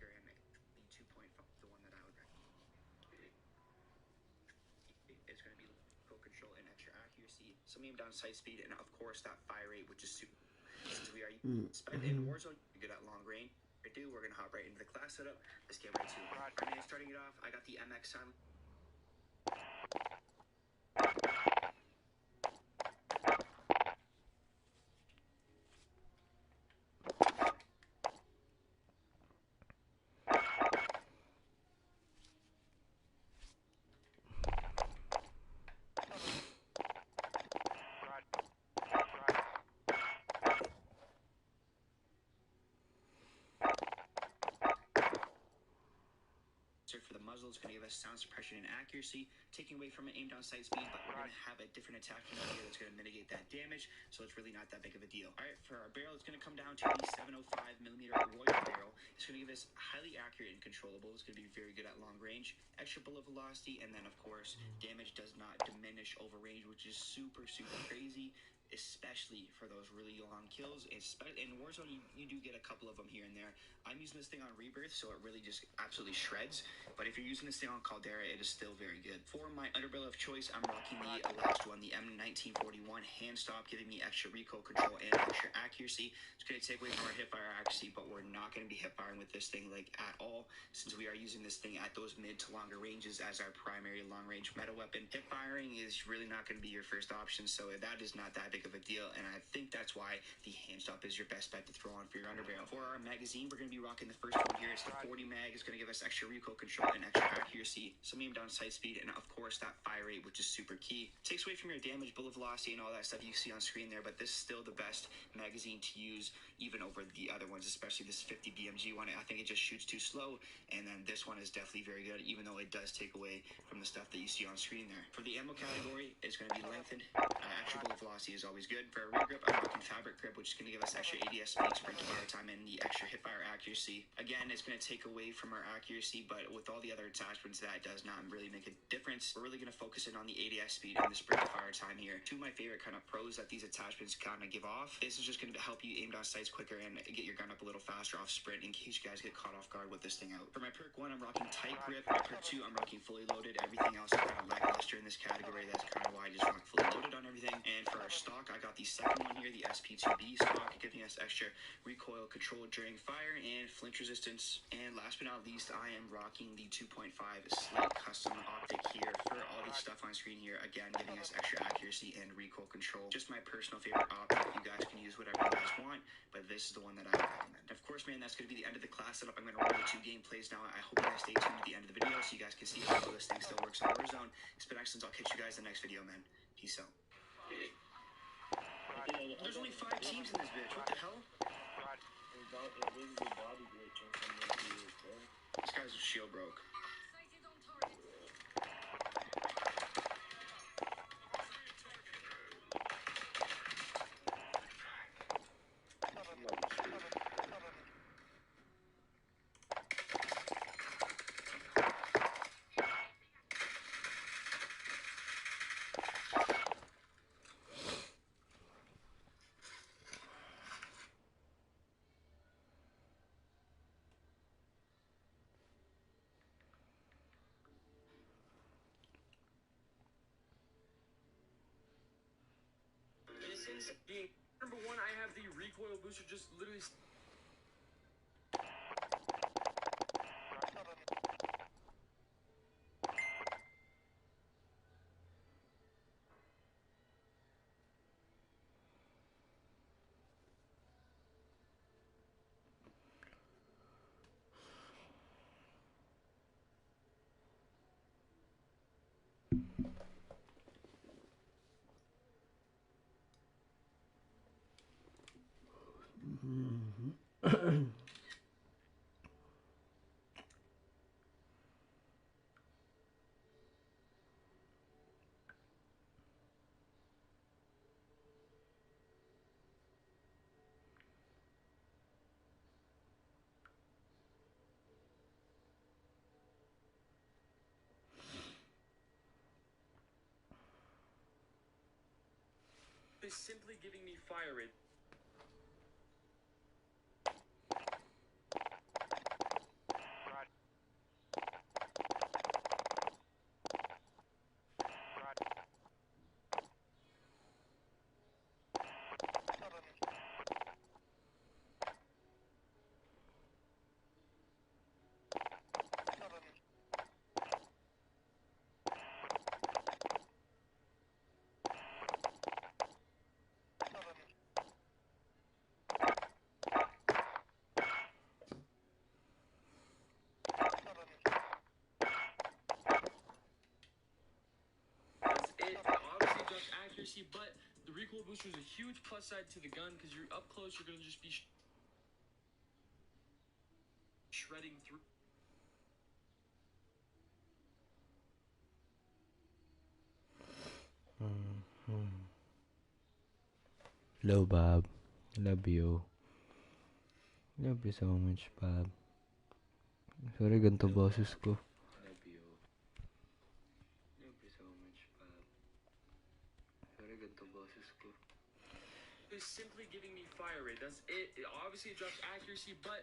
quicker, and the 2.5, the one that I would recommend, is going to be low control and extra accuracy, some aim down sight speed, and of course that fire rate, which is super. Since we are in Warzone, you're good at long range. We're going to hop right into the class setup. Let's get right to it. All right, starting it off, I got the MX silent. For the muzzle, it's going to give us sound suppression and accuracy, taking away from an aim down sight speed, but we're going to have a different attachment over here that's going to mitigate that damage, so it's really not that big of a deal. All right, for our barrel, it's going to come down to the 705mm Royal barrel. It's going to give us highly accurate and controllable. It's going to be very good at long range, extra bullet velocity, and then of course damage does not diminish over range, which is super crazy, especially for those really long kills. In Warzone, you do get a couple of them here and there. I'm using this thing on Rebirth, so it really just absolutely shreds. But if you're using this thing on Caldera, it is still very good. For my underbarrel of choice, I'm rocking the last one, the M1941 hand stop, giving me extra recoil control and extra accuracy. It's going to take away from our hipfire accuracy, but we're not going to be hipfiring with this thing like at all, since we are using this thing at those mid to longer ranges as our primary long range meta weapon. Hipfiring is really not going to be your first option, so that is not that big of a deal, and I think that's why the hand stop is your best bet to throw on for your underbarrel. For our magazine, we're going to be rocking the first one here. It's the 40 mag. It's going to give us extra recoil control and extra accuracy, some aim down sight speed, and of course that fire rate, which is super key. Takes away from your damage, bullet velocity, and all that stuff you see on screen there, but this is still the best magazine to use even over the other ones, especially this 50 BMG one. I think it just shoots too slow, and then this one is definitely very good, even though it does take away from the stuff that you see on screen there. For the ammo category, it's going to be lengthened. Extra bullet velocity is always good. For a rear grip, I'm rocking fabric grip, which is going to give us extra ADS speed, sprint to fire time, and the extra hipfire accuracy. Again, it's going to take away from our accuracy, but with all the other attachments, that does not really make a difference. We're really going to focus in on the ADS speed and the sprint to fire time here. Two of my favorite kind of pros that these attachments kind of give off. This is just going to help you aim down sights quicker and get your gun up a little faster off sprint in case you guys get caught off guard with this thing out. For my perk 1, I'm rocking tight grip. My perk 2, I'm rocking fully loaded. Everything else is kind of lackluster in this category. That's kind of why I just rock fully loaded on everything. And for our stock, I got the second one here, the SP2B stock, giving us extra recoil control during fire and flinch resistance. And last but not least, I am rocking the 2.5 Slate custom optic here for all the stuff on screen here. Again, giving us extra accuracy and recoil control. Just my personal favorite optic. You guys can use whatever you guys want, but this is the one that I recommend. Of course, man, that's going to be the end of the class setup. I'm going to run the 2 gameplays now. I hope you guys stay tuned to the end of the video so you guys can see how this thing still works in Warzone. It's been excellent. I'll catch you guys in the next video, man. Peace out. There's only 5 teams in this bitch. What the hell? This guy's shield broke. Number 1, I have the recoil booster just literally. Is simply giving me fire rate. accuracy, but the recoil booster is a huge plus side to the gun because you're up close, you're gonna just be shredding through. Hello, Bob. Love you. Love you so much, Bob. Sorry, ganito boses ko. Love you. Love you so much, Bob. Sorry, ganito boses ko. Is simply giving me fire rate. That's it. Obviously, it drops accuracy, but